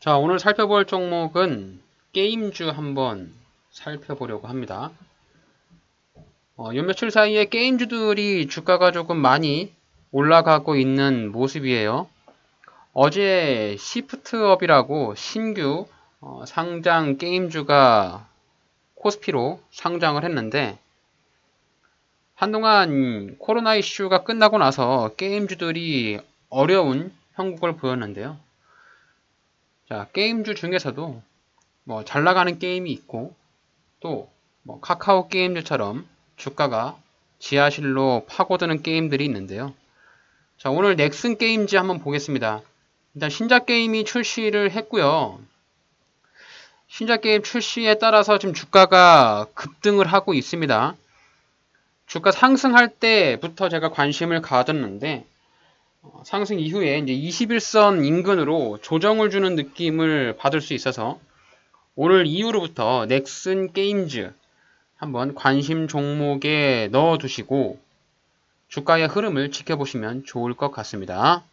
자, 오늘 살펴볼 종목은 게임주 한번 살펴보려고 합니다. 요 며칠 사이에 게임주들이 주가가 조금 많이 올라가고 있는 모습이에요. 어제 시프트업이라고 신규 상장 게임주가 코스피로 상장을 했는데, 한동안 코로나 이슈가 끝나고 나서 게임주들이 어려운 형국을 보였는데요. 자, 게임주 중에서도 잘 나가는 게임이 있고, 또 카카오 게임즈처럼 주가가 지하실로 파고드는 게임들이 있는데요. 자, 오늘 넥슨 게임즈 한번 보겠습니다. 일단 신작 게임이 출시를 했고요. 신작 게임 출시에 따라서 지금 주가가 급등을 하고 있습니다. 주가 상승할 때부터 제가 관심을 가졌는데, 상승 이후에 이제 21선 인근으로 조정을 주는 느낌을 받을 수 있어서 오늘 이후로부터 넥슨 게임즈 한번 관심 종목에 넣어두시고 주가의 흐름을 지켜보시면 좋을 것 같습니다.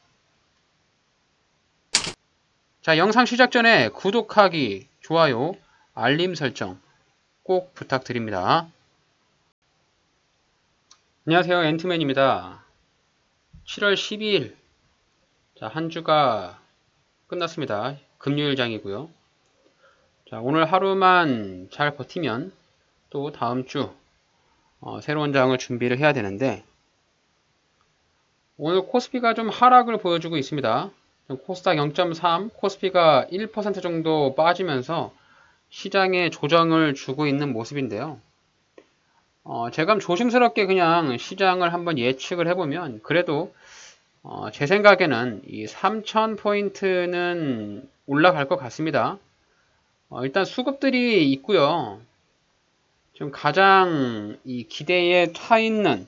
자, 영상 시작 전에 구독하기, 좋아요, 알림 설정 꼭 부탁드립니다. 안녕하세요, 앤트맨입니다. 7월 12일, 자, 한 주가 끝났습니다. 금요일장이고요. 자, 오늘 하루만 잘 버티면 또 다음 주 새로운 장을 준비를 해야 되는데, 오늘 코스피가 좀 하락을 보여주고 있습니다. 코스닥 0.3, 코스피가 1% 정도 빠지면서 시장에 조정을 주고 있는 모습인데요. 제가 조심스럽게 그냥 시장을 한번 예측을 해보면, 그래도 제 생각에는 이 3000포인트는 올라갈 것 같습니다. 일단 수급들이 있고요. 지금 가장 이 기대에 차 있는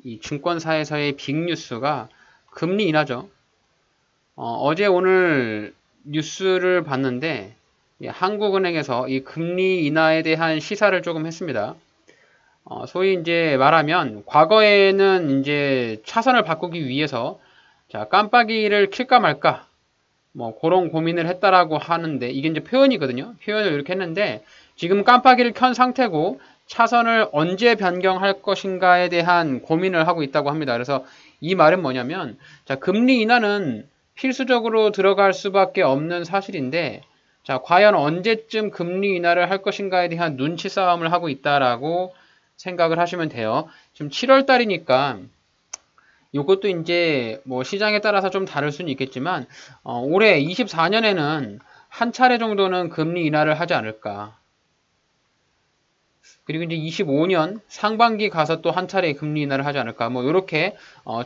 이 증권사에서의 빅뉴스가 금리 인하죠. 어제 오늘 뉴스를 봤는데, 한국은행에서 이 금리 인하에 대한 시사를 조금 했습니다. 소위 이제 말하면 과거에는 이제 차선을 바꾸기 위해서 자, 깜빡이를 킬까 말까 그런 고민을 했다라고 하는데, 이게 이제 표현이거든요. 표현을 이렇게 했는데, 지금 깜빡이를 켠 상태고 차선을 언제 변경할 것인가에 대한 고민을 하고 있다고 합니다. 그래서 이 말은 뭐냐면, 자, 금리 인하는 필수적으로 들어갈 수밖에 없는 사실인데, 자, 과연 언제쯤 금리 인하를 할 것인가에 대한 눈치 싸움을 하고 있다라고 생각을 하시면 돼요. 지금 7월 달이니까 이것도 이제 시장에 따라서 좀 다를 수는 있겠지만, 올해 24년에는 한 차례 정도는 금리 인하를 하지 않을까. 그리고 이제 25년 상반기 가서 또 한 차례 금리 인하를 하지 않을까. 이렇게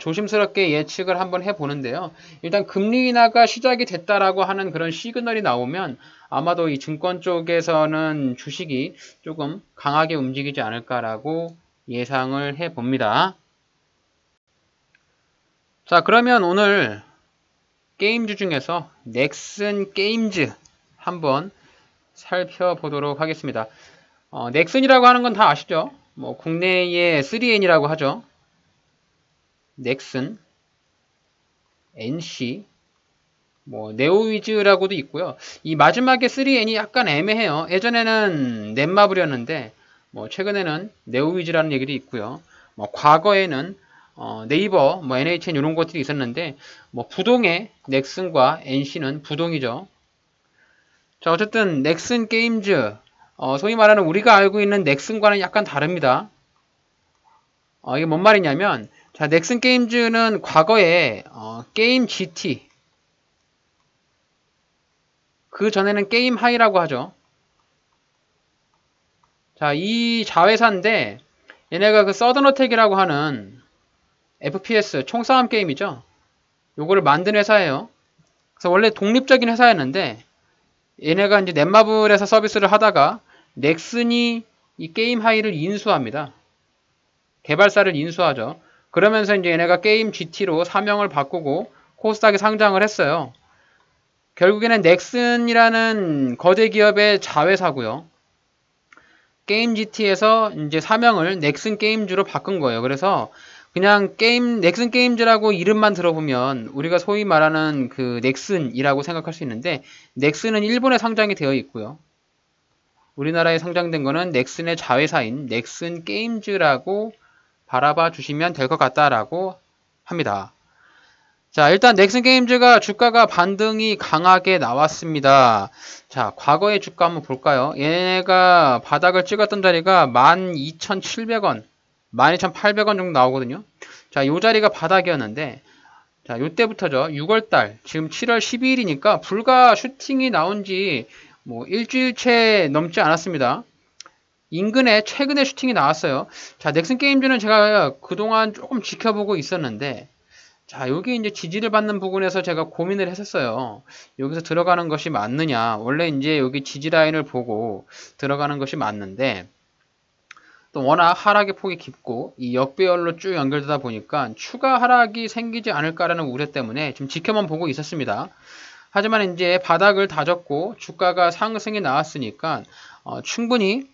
조심스럽게 예측을 한번 해보는데요. 일단 금리 인하가 시작이 됐다라고 하는 그런 시그널이 나오면 아마도 이 증권 쪽에서는 주식이 조금 강하게 움직이지 않을까라고 예상을 해봅니다. 자, 그러면 오늘 게임주 중에서 넥슨 게임즈 한번 살펴보도록 하겠습니다. 넥슨이라고 하는 건 다 아시죠? 국내의 3N이라고 하죠. 넥슨, NC, 네오위즈라고도 있고요. 이 마지막에 3N이 약간 애매해요. 예전에는 넷마블이었는데 최근에는 네오위즈라는 얘기도 있고요. 과거에는 네이버, NHN 이런 것들이 있었는데 부동의 넥슨과 NC는 부동이죠. 자, 어쨌든 넥슨 게임즈, 소위 말하는 우리가 알고 있는 넥슨과는 약간 다릅니다. 이게 뭔 말이냐면, 자, 넥슨 게임즈는 과거에 게임 GT, 그 전에는 게임 하이라고 하죠. 자, 이 자회사인데 얘네가 그 서든어택이라고 하는 FPS 총싸움 게임이죠. 요거를 만든 회사예요. 그래서 원래 독립적인 회사였는데 얘네가 이제 넷마블에서 서비스를 하다가 넥슨이 이 게임 하이를 인수합니다. 개발사를 인수하죠. 그러면서 이제 얘네가 게임 GT로 사명을 바꾸고 코스닥에 상장을 했어요. 결국에는 넥슨이라는 거대 기업의 자회사고요. 게임 GT에서 이제 사명을 넥슨 게임즈로 바꾼 거예요. 그래서 그냥 넥슨 게임즈라고 이름만 들어보면 우리가 소위 말하는 그 넥슨이라고 생각할 수 있는데, 넥슨은 일본에 상장이 되어 있고요. 우리나라에 상장된 거는 넥슨의 자회사인 넥슨 게임즈라고 바라봐 주시면 될 것 같다라고 합니다. 자, 일단 넥슨 게임즈가 주가가 반등이 강하게 나왔습니다. 자, 과거의 주가 한번 볼까요? 얘네가 바닥을 찍었던 자리가 12,700원, 12,800원 정도 나오거든요. 자, 요 자리가 바닥이었는데, 자, 요때부터죠. 6월달, 지금 7월 12일이니까 불과 슈팅이 나온 지 뭐 일주일채 넘지 않았습니다. 인근에 최근에 슈팅이 나왔어요. 자, 넥슨 게임즈는 제가 그동안 조금 지켜보고 있었는데, 자, 여기 이제 지지를 받는 부분에서 제가 고민을 했었어요. 여기서 들어가는 것이 맞느냐. 원래 이제 여기 지지 라인을 보고 들어가는 것이 맞는데, 또 워낙 하락의 폭이 깊고, 이 역배열로 쭉 연결되다 보니까 추가 하락이 생기지 않을까라는 우려 때문에 좀 지켜만 보고 있었습니다. 하지만 이제 바닥을 다졌고, 주가가 상승이 나왔으니까, 충분히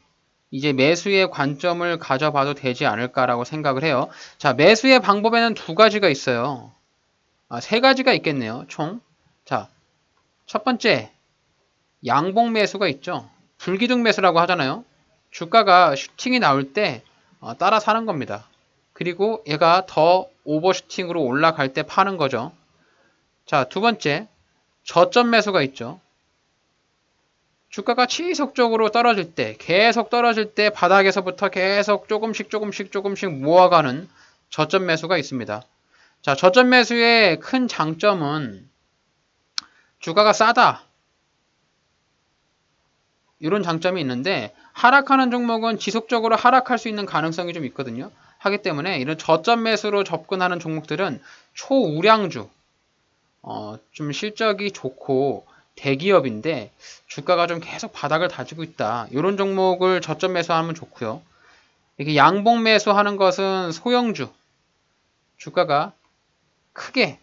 이제 매수의 관점을 가져봐도 되지 않을까라고 생각을 해요. 자, 매수의 방법에는 두 가지가 있어요. 세 가지가 있겠네요, 총. 자, 첫 번째, 양봉 매수가 있죠. 불기둥 매수라고 하잖아요. 주가가 슈팅이 나올 때 따라 사는 겁니다. 그리고 얘가 더 오버슈팅으로 올라갈 때 파는 거죠. 자, 두 번째, 저점 매수가 있죠. 주가가 지속적으로 떨어질 때, 계속 떨어질 때 바닥에서부터 계속 조금씩 모아가는 저점 매수가 있습니다. 자, 저점 매수의 큰 장점은 주가가 싸다. 이런 장점이 있는데, 하락하는 종목은 지속적으로 하락할 수 있는 가능성이 좀 있거든요. 하기 때문에 이런 저점 매수로 접근하는 종목들은 초우량주, 좀 실적이 좋고 대기업인데 주가가 좀 계속 바닥을 다지고 있다. 이런 종목을 저점 매수하면 좋고요. 이렇게 양봉 매수하는 것은 소형주, 주가가 크게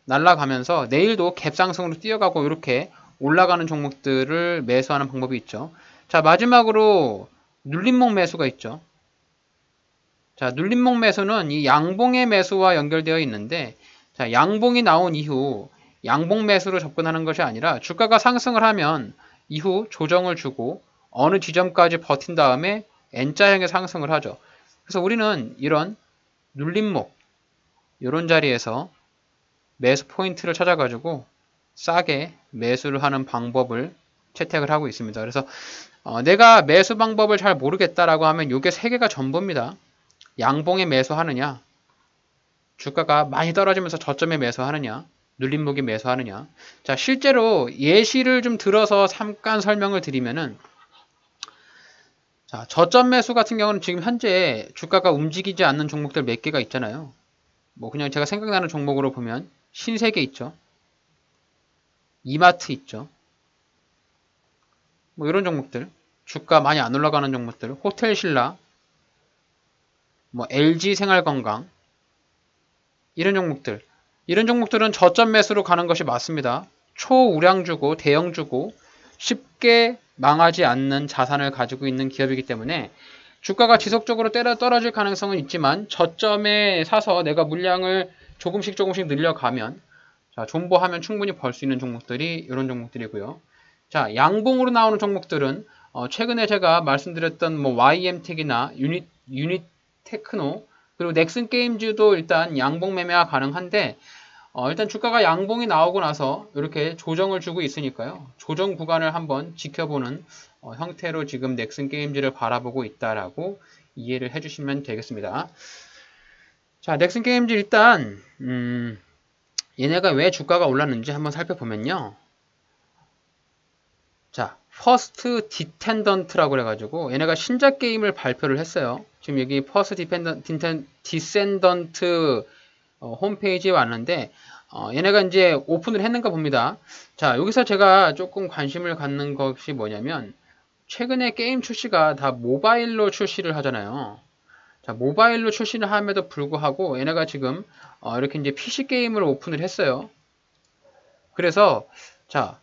날아가면서 내일도 갭상승으로 뛰어가고 이렇게 올라가는 종목들을 매수하는 방법이 있죠. 자, 마지막으로 눌림목 매수가 있죠. 자, 눌림목 매수는 이 양봉의 매수와 연결되어 있는데, 자, 양봉이 나온 이후 양봉 매수로 접근하는 것이 아니라 주가가 상승을 하면 이후 조정을 주고 어느 지점까지 버틴 다음에 N자형의 상승을 하죠. 그래서 우리는 이런 눌림목, 이런 자리에서 매수 포인트를 찾아가지고 싸게 매수를 하는 방법을 채택을 하고 있습니다. 그래서 내가 매수 방법을 잘 모르겠다라고 하면 이게 세 개가 전부입니다. 양봉에 매수하느냐, 주가가 많이 떨어지면서 저점에 매수하느냐, 눌림목에 매수하느냐. 자, 실제로 예시를 좀 들어서 잠깐 설명을 드리면은, 자, 저점 매수 같은 경우는 지금 현재 주가가 움직이지 않는 종목들 몇 개가 있잖아요. 뭐 그냥 제가 생각나는 종목으로 보면 신세계 있죠. 이마트 있죠. 뭐 이런 종목들, 주가 많이 안 올라가는 종목들, 호텔신라, 뭐 LG생활건강, 이런 종목들은 저점 매수로 가는 것이 맞습니다. 초우량주고 대형주고 쉽게 망하지 않는 자산을 가지고 있는 기업이기 때문에 주가가 지속적으로 떨어질 가능성은 있지만 저점에 사서 내가 물량을 조금씩 늘려가면, 자, 존버하면 충분히 벌 수 있는 종목들이 이런 종목들이고요. 자, 양봉으로 나오는 종목들은 최근에 제가 말씀드렸던 뭐 YM텍이나 유닛테크노, 그리고 넥슨 게임즈도 일단 양봉 매매가 가능한데, 일단 주가가 양봉이 나오고 나서 이렇게 조정을 주고 있으니까요. 조정 구간을 한번 지켜보는 형태로 지금 넥슨 게임즈를 바라보고 있다라고 이해를 해주시면 되겠습니다. 자, 넥슨 게임즈 일단 얘네가 왜 주가가 올랐는지 한번 살펴보면요. 자, 퍼스트 디텐던트라고 그래가지고 얘네가 신작 게임을 발표를 했어요. 지금 여기 퍼스트 디센던트 홈페이지에 왔는데 얘네가 이제 오픈을 했는가 봅니다. 자, 여기서 제가 조금 관심을 갖는 것이 뭐냐면, 최근에 게임 출시가 다 모바일로 출시를 하잖아요. 자, 모바일로 출시를 함에도 불구하고 얘네가 지금 이렇게 이제 PC 게임을 오픈을 했어요. 그래서 자,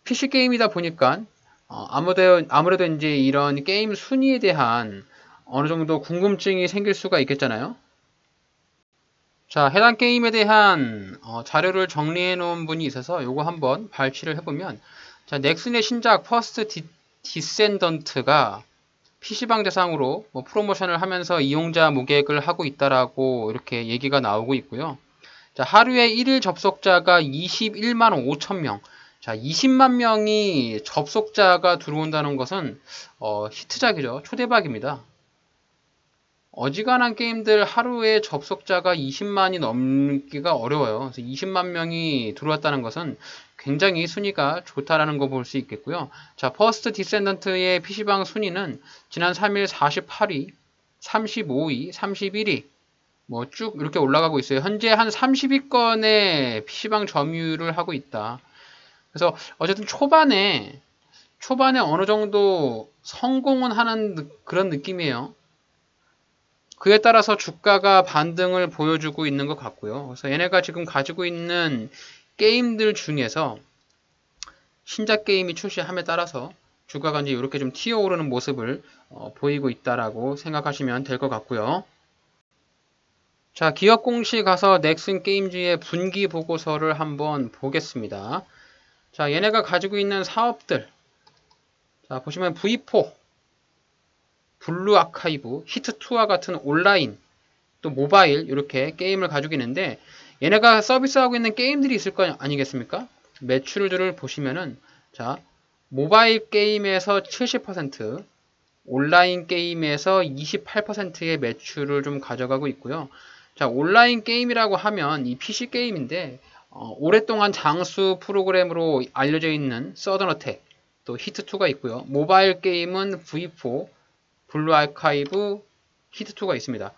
PC 게임이다 보니까 아무래도 이제 이런 게임 순위에 대한 어느 정도 궁금증이 생길 수가 있겠잖아요. 자, 해당 게임에 대한 자료를 정리해 놓은 분이 있어서 요거 한번 발췌를 해보면, 자, 넥슨의 신작 퍼스트 디센던트가 PC방 대상으로 뭐 프로모션을 하면서 이용자 모객을 하고 있다라고 이렇게 얘기가 나오고 있고요. 자, 하루에 1일 접속자가 21만 5천 명. 자, 20만 명이 접속자가 들어온다는 것은 히트작이죠. 초대박입니다. 어지간한 게임들 하루에 접속자가 20만이 넘기가 어려워요. 그래서 20만 명이 들어왔다는 것은 굉장히 순위가 좋다라는 거 볼 수 있겠고요. 자, 퍼스트 디센던트의 PC방 순위는 지난 3일 48위, 35위, 31위 뭐 쭉 이렇게 올라가고 있어요. 현재 한 30위권의 PC방 점유를 하고 있다. 그래서 어쨌든 초반에 어느 정도 성공은 하는 그런 느낌이에요. 그에 따라서 주가가 반등을 보여주고 있는 것 같고요. 그래서 얘네가 지금 가지고 있는 게임들 중에서 신작 게임이 출시함에 따라서 주가가 이제 이렇게 좀 튀어오르는 모습을 보이고 있다라고 생각하시면 될 것 같고요. 자, 기업 공시 가서 넥슨 게임즈의 분기 보고서를 한번 보겠습니다. 자, 얘네가 가지고 있는 사업들. 자, 보시면 V4, 블루 아카이브, 히트2와 같은 온라인, 또 모바일 이렇게 게임을 가지고 있는데 얘네가 서비스하고 있는 게임들이 있을 거 아니겠습니까? 매출들을 보시면은 자, 모바일 게임에서 70%, 온라인 게임에서 28%의 매출을 좀 가져가고 있고요. 자, 온라인 게임이라고 하면 이 PC 게임인데 오랫동안 장수 프로그램으로 알려져 있는 서든어택, 또 히트2가 있고요. 모바일 게임은 V4, 블루 아카이브, 히트2가 있습니다.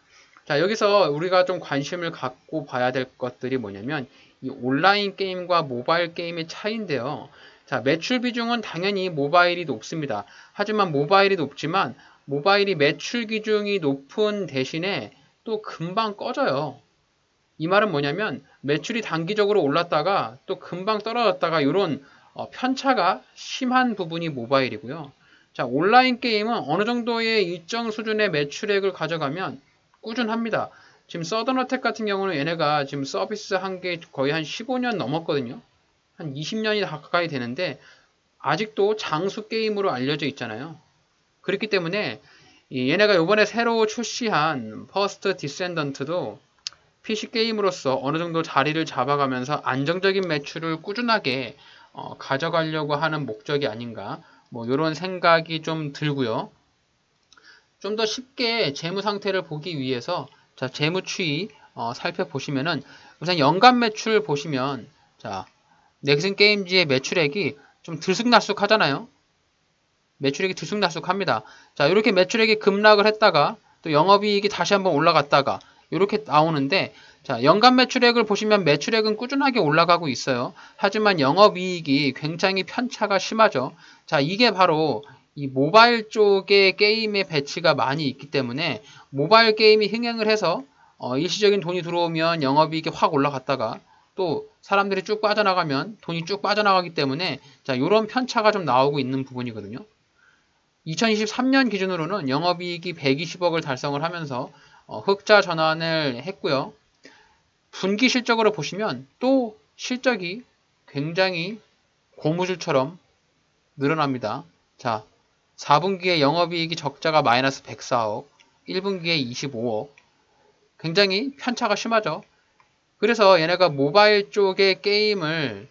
자, 여기서 우리가 좀 관심을 갖고 봐야 될 것들이 뭐냐면 이 온라인 게임과 모바일 게임의 차이인데요. 자, 매출 비중은 당연히 모바일이 높습니다. 하지만 모바일이 높지만 모바일이 매출 기준이 높은 대신에 또 금방 꺼져요. 이 말은 뭐냐면 매출이 단기적으로 올랐다가 또 금방 떨어졌다가 이런 편차가 심한 부분이 모바일이고요. 자, 온라인 게임은 어느 정도의 일정 수준의 매출액을 가져가면 꾸준합니다. 지금 서든어택 같은 경우는 얘네가 지금 서비스 한 게 거의 한 15년 넘었거든요. 한 20년이 가까이 되는데 아직도 장수 게임으로 알려져 있잖아요. 그렇기 때문에 얘네가 이번에 새로 출시한 퍼스트 디센던트도 PC 게임으로서 어느 정도 자리를 잡아가면서 안정적인 매출을 꾸준하게 가져가려고 하는 목적이 아닌가 뭐 이런 생각이 좀 들고요. 좀 더 쉽게 재무 상태를 보기 위해서 자, 재무 추이 살펴보시면은 우선 연간 매출 보시면 자, 넥슨 게임즈의 매출액이 좀 들쑥날쑥 하잖아요. 매출액이 들쑥날쑥합니다. 자, 이렇게 매출액이 급락을 했다가 또 영업이익이 다시 한번 올라갔다가 이렇게 나오는데 자, 연간 매출액을 보시면 매출액은 꾸준하게 올라가고 있어요. 하지만 영업이익이 굉장히 편차가 심하죠. 자, 이게 바로 이 모바일 쪽의 게임의 배치가 많이 있기 때문에 모바일 게임이 흥행을 해서 일시적인 돈이 들어오면 영업이익이 확 올라갔다가 또 사람들이 쭉 빠져나가면 돈이 쭉 빠져나가기 때문에 자, 이런 편차가 좀 나오고 있는 부분이거든요. 2023년 기준으로는 영업이익이 120억을 달성을 하면서 흑자 전환을 했고요. 분기 실적으로 보시면 또 실적이 굉장히 고무줄처럼 늘어납니다. 자, 4분기에 영업이익이 적자가 마이너스 104억, 1분기에 25억. 굉장히 편차가 심하죠. 그래서 얘네가 모바일 쪽의 게임을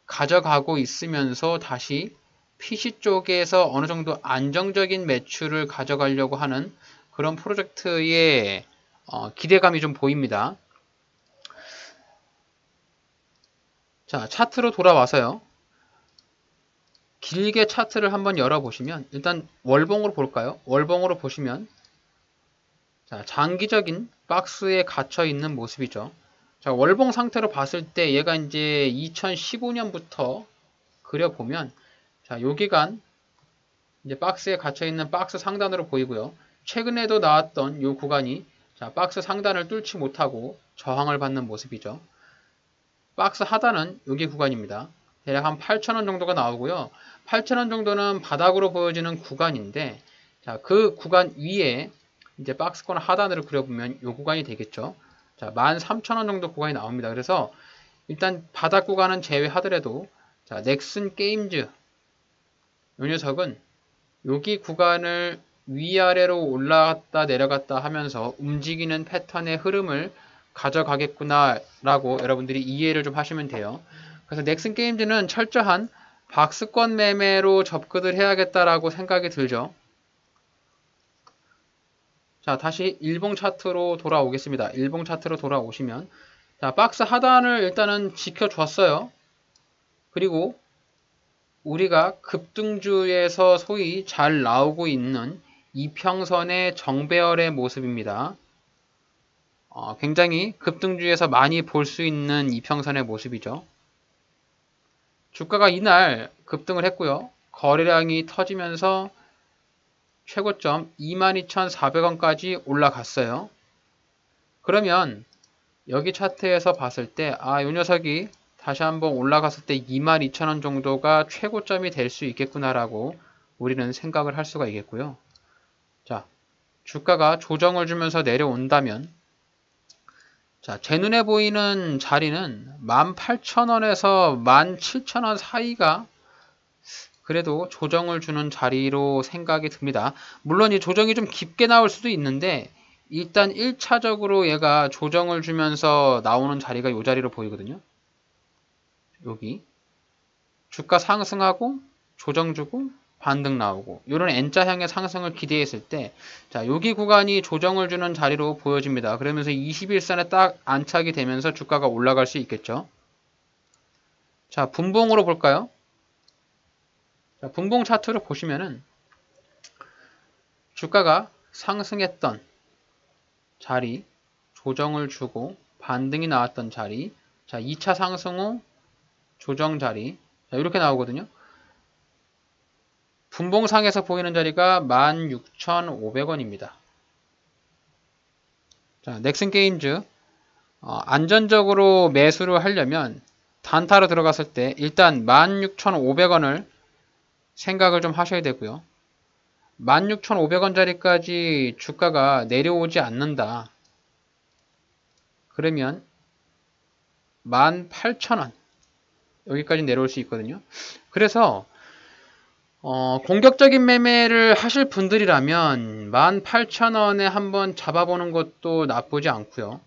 가져가고 있으면서 다시 PC 쪽에서 어느 정도 안정적인 매출을 가져가려고 하는 그런 프로젝트의 기대감이 좀 보입니다. 자, 차트로 돌아와서요. 길게 차트를 한번 열어보시면 일단 월봉으로 볼까요? 월봉으로 보시면 자, 장기적인 박스에 갇혀 있는 모습이죠. 자, 월봉 상태로 봤을 때 얘가 이제 2015년부터 그려보면 자, 요 기간 이제 박스에 갇혀 있는 박스 상단으로 보이고요. 최근에도 나왔던 요 구간이 자, 박스 상단을 뚫지 못하고 저항을 받는 모습이죠. 박스 하단은 여기 구간입니다. 대략 한 8,000원 정도가 나오고요. 8,000원 정도는 바닥으로 보여지는 구간인데 자, 그 구간 위에 이제 박스권 하단으로 그려보면 이 구간이 되겠죠. 자, 13,000원 정도 구간이 나옵니다. 그래서 일단 바닥 구간은 제외하더라도 자, 넥슨 게임즈 이 녀석은 여기 구간을 위아래로 올라갔다 내려갔다 하면서 움직이는 패턴의 흐름을 가져가겠구나 라고 여러분들이 이해를 좀 하시면 돼요. 그래서 넥슨 게임즈는 철저한 박스권 매매로 접근을 해야겠다라고 생각이 들죠. 자, 다시 일봉 차트로 돌아오겠습니다. 일봉 차트로 돌아오시면 자, 박스 하단을 일단은 지켜줬어요. 그리고 우리가 급등주에서 소위 잘 나오고 있는 이평선의 정배열의 모습입니다. 굉장히 급등주에서 많이 볼 수 있는 이평선의 모습이죠. 주가가 이날 급등을 했고요. 거래량이 터지면서 최고점 22,400원까지 올라갔어요. 그러면 여기 차트에서 봤을 때 이 녀석이 다시 한번 올라갔을 때 22,000원 정도가 최고점이 될 수 있겠구나라고 우리는 생각을 할 수가 있겠고요. 자, 주가가 조정을 주면서 내려온다면 자, 제 눈에 보이는 자리는 18,000원에서 17,000원 사이가 그래도 조정을 주는 자리로 생각이 듭니다. 물론 이 조정이 좀 깊게 나올 수도 있는데 일단 1차적으로 얘가 조정을 주면서 나오는 자리가 이 자리로 보이거든요. 여기 주가 상승하고 조정 주고 반등 나오고 이런 N자형의 상승을 기대했을 때 자, 여기 구간이 조정을 주는 자리로 보여집니다. 그러면서 21선에 딱 안착이 되면서 주가가 올라갈 수 있겠죠. 자, 분봉으로 볼까요? 자, 분봉 차트를 보시면은 주가가 상승했던 자리, 조정을 주고 반등이 나왔던 자리, 자, 2차 상승 후 조정 자리, 자, 이렇게 나오거든요. 분봉상에서 보이는 자리가 16,500원입니다. 자, 넥슨 게임즈 안전적으로 매수를 하려면 단타로 들어갔을 때 일단 16,500원을 생각을 좀 하셔야 되고요. 16,500원짜리까지 주가가 내려오지 않는다. 그러면 18,000원 여기까지 내려올 수 있거든요. 그래서 공격적인 매매를 하실 분들이라면 18,000원에 한번 잡아보는 것도 나쁘지 않고요.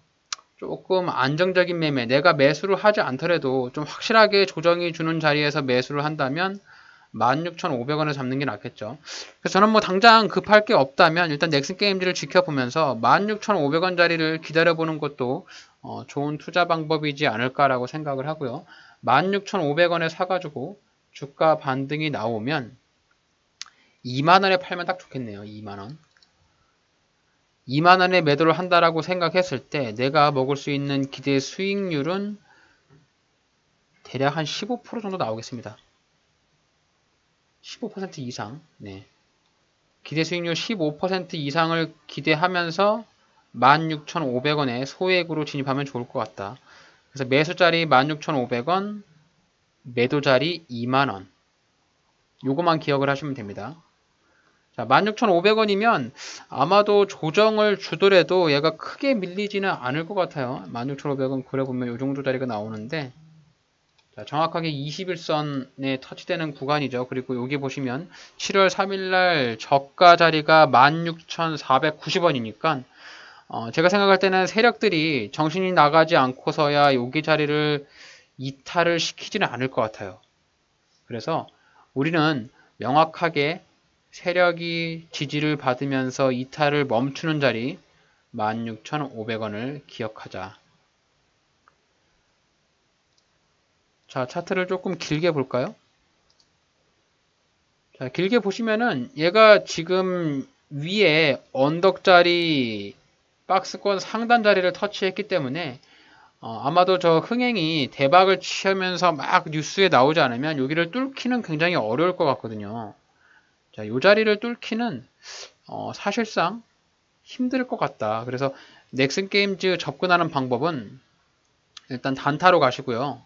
조금 안정적인 매매, 내가 매수를 하지 않더라도 좀 확실하게 조정이 주는 자리에서 매수를 한다면 16,500원에 잡는 게 낫겠죠. 그래서 저는 뭐 당장 급할 게 없다면 일단 넥슨 게임즈를 지켜보면서 16,500원 자리를 기다려보는 것도 좋은 투자 방법이지 않을까라고 생각을 하고요. 16,500원에 사가지고 주가 반등이 나오면 2만원에 팔면 딱 좋겠네요. 2만원. 2만원에 매도를 한다라고 생각했을 때 내가 먹을 수 있는 기대 수익률은 대략 한 15% 정도 나오겠습니다. 15% 이상. 네. 기대 수익률 15% 이상을 기대하면서 16,500원에 소액으로 진입하면 좋을 것 같다. 그래서 매수자리 16,500원, 매도자리 2만원. 요거만 기억을 하시면 됩니다. 자, 16,500원이면 아마도 조정을 주더라도 얘가 크게 밀리지는 않을 것 같아요. 16,500원 그려보면 이 정도 자리가 나오는데 자, 정확하게 21선에 터치되는 구간이죠. 그리고 여기 보시면 7월 3일날 저가 자리가 16,490원이니까 제가 생각할 때는 세력들이 정신이 나가지 않고서야 여기 자리를 이탈을 시키지는 않을 것 같아요. 그래서 우리는 명확하게 세력이 지지를 받으면서 이탈을 멈추는 자리 16,500원을 기억하자. 자, 차트를 조금 길게 볼까요? 자, 길게 보시면은 얘가 지금 위에 언덕자리 박스권 상단 자리를 터치했기 때문에 아마도 저 흥행이 대박을 치면서 막 뉴스에 나오지 않으면 여기를 뚫기는 굉장히 어려울 것 같거든요. 자, 이 자리를 뚫기는 사실상 힘들 것 같다. 그래서 넥슨 게임즈 접근하는 방법은 일단 단타로 가시고요.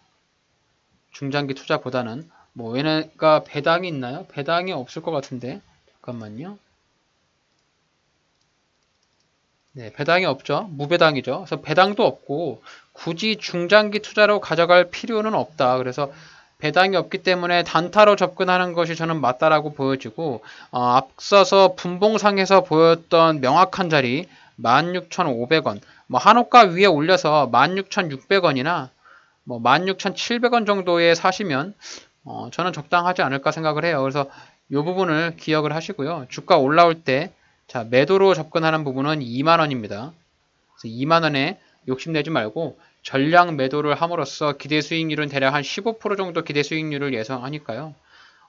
중장기 투자보다는 뭐 얘네가 배당이 있나요? 배당이 없을 것 같은데 잠깐만요. 네, 배당이 없죠. 무배당이죠. 그래서 배당도 없고 굳이 중장기 투자로 가져갈 필요는 없다. 그래서 배당이 없기 때문에 단타로 접근하는 것이 저는 맞다라고 보여지고 앞서서 분봉상에서 보였던 명확한 자리 16,500원 뭐 한호가 위에 올려서 16,600원이나 뭐 16,700원 정도에 사시면 저는 적당하지 않을까 생각을 해요. 그래서 이 부분을 기억을 하시고요. 주가 올라올 때 자, 매도로 접근하는 부분은 2만원입니다. 그래서 2만원에 욕심내지 말고 전량 매도를 함으로써 기대 수익률은 대략 한 15% 정도 기대 수익률을 예상하니까요.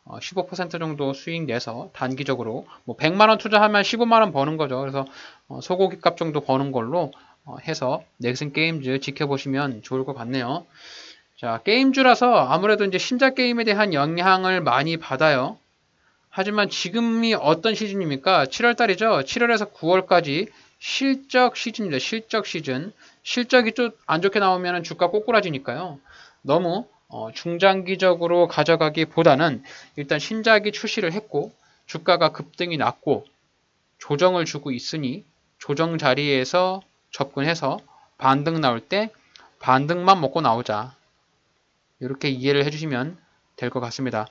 15% 정도 수익 내서 단기적으로 뭐 100만원 투자하면 15만원 버는 거죠. 그래서 소고기 값 정도 버는 걸로 해서 넥슨 게임즈 지켜보시면 좋을 것 같네요. 자, 게임주라서 아무래도 이제 신작 게임에 대한 영향을 많이 받아요. 하지만 지금이 어떤 시즌입니까? 7월달이죠. 7월에서 9월까지 실적 시즌입니다. 실적 시즌. 실적이 좀 안 좋게 나오면 주가 꼬꾸라지니까요. 너무 중장기적으로 가져가기보다는 일단 신작이 출시를 했고 주가가 급등이 났고 조정을 주고 있으니 조정 자리에서 접근해서 반등 나올 때 반등만 먹고 나오자. 이렇게 이해를 해주시면 될 것 같습니다.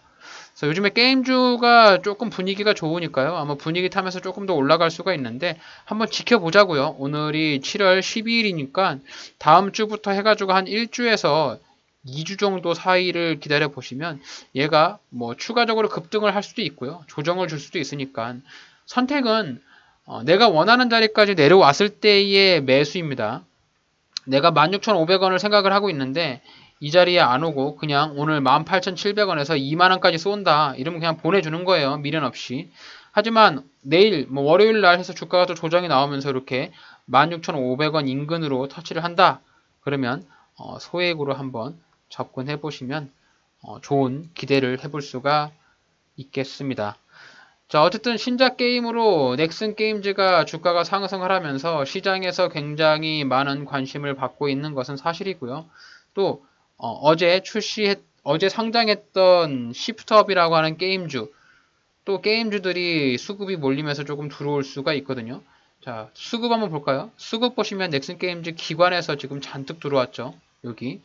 그래서 요즘에 게임주가 조금 분위기가 좋으니까요. 아마 분위기 타면서 조금 더 올라갈 수가 있는데 한번 지켜보자고요. 오늘이 7월 12일이니까 다음 주부터 해가지고 한 1주에서 2주 정도 사이를 기다려 보시면 얘가 뭐 추가적으로 급등을 할 수도 있고요. 조정을 줄 수도 있으니까 선택은 내가 원하는 자리까지 내려왔을 때의 매수입니다. 내가 16,500원을 생각을 하고 있는데 이 자리에 안 오고 그냥 오늘 18,700원에서 2만원까지 쏜다. 이러면 그냥 보내주는 거예요. 미련 없이. 하지만 내일 뭐 월요일 날 해서 주가가 또 조정이 나오면서 이렇게 16,500원 인근으로 터치를 한다. 그러면 소액으로 한번 접근해 보시면 좋은 기대를 해볼 수가 있겠습니다. 자, 어쨌든 신작 게임으로 넥슨 게임즈가 주가가 상승을 하면서 시장에서 굉장히 많은 관심을 받고 있는 것은 사실이고요. 또 어제 상장했던 시프트업이라고 하는 게임주, 또 게임주들이 수급이 몰리면서 조금 들어올 수가 있거든요. 자, 수급 한번 볼까요? 수급 보시면 넥슨 게임즈 기관에서 지금 잔뜩 들어왔죠. 여기.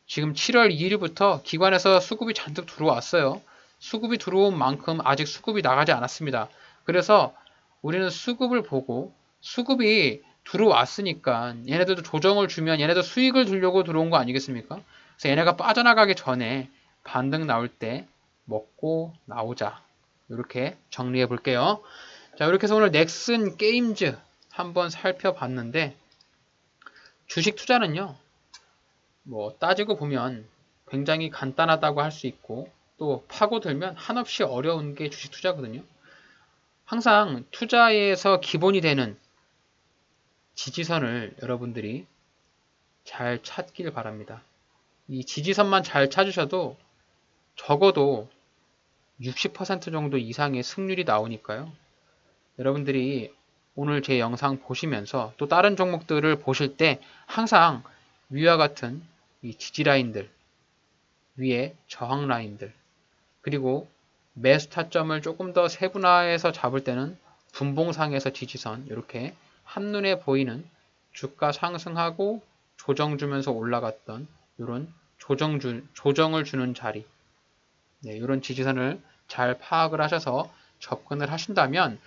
지금 7월 2일부터 기관에서 수급이 잔뜩 들어왔어요. 수급이 들어온 만큼 아직 수급이 나가지 않았습니다. 그래서 우리는 수급을 보고 수급이 들어왔으니까 얘네들도 조정을 주면 얘네도 수익을 두려고 들어온 거 아니겠습니까? 그래서 얘네가 빠져나가기 전에 반등 나올 때 먹고 나오자. 이렇게 정리해 볼게요. 자, 이렇게 해서 오늘 넥슨 게임즈 한번 살펴봤는데 주식 투자는요. 뭐 따지고 보면 굉장히 간단하다고 할 수 있고 또 파고들면 한없이 어려운 게 주식 투자거든요. 항상 투자에서 기본이 되는 지지선을 여러분들이 잘 찾길 바랍니다. 이 지지선만 잘 찾으셔도 적어도 60% 정도 이상의 승률이 나오니까요. 여러분들이 오늘 제 영상 보시면서 또 다른 종목들을 보실 때 항상 위와 같은 이 지지라인들, 위에 저항라인들, 그리고 매수 타점을 조금 더 세분화해서 잡을 때는 분봉상에서 지지선, 이렇게 한눈에 보이는 주가 상승하고 조정 주면서 올라갔던 이런 조정을 주는 자리, 네, 이런 지지선을 잘 파악을 하셔서 접근을 하신다면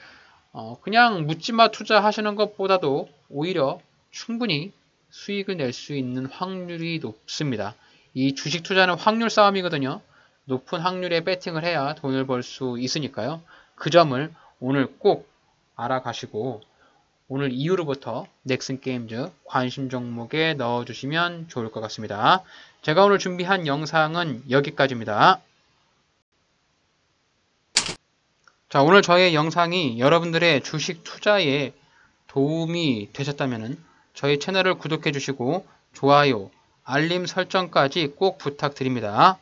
그냥 묻지마 투자하시는 것보다도 오히려 충분히 수익을 낼 수 있는 확률이 높습니다. 이 주식 투자는 확률 싸움이거든요. 높은 확률에 배팅을 해야 돈을 벌 수 있으니까요. 그 점을 오늘 꼭 알아가시고 오늘 이후로부터 넥슨 게임즈 관심 종목에 넣어주시면 좋을 것 같습니다. 제가 오늘 준비한 영상은 여기까지입니다. 자, 오늘 저의 영상이 여러분들의 주식 투자에 도움이 되셨다면 저희 채널을 구독해 주시고 좋아요, 알림 설정까지 꼭 부탁드립니다.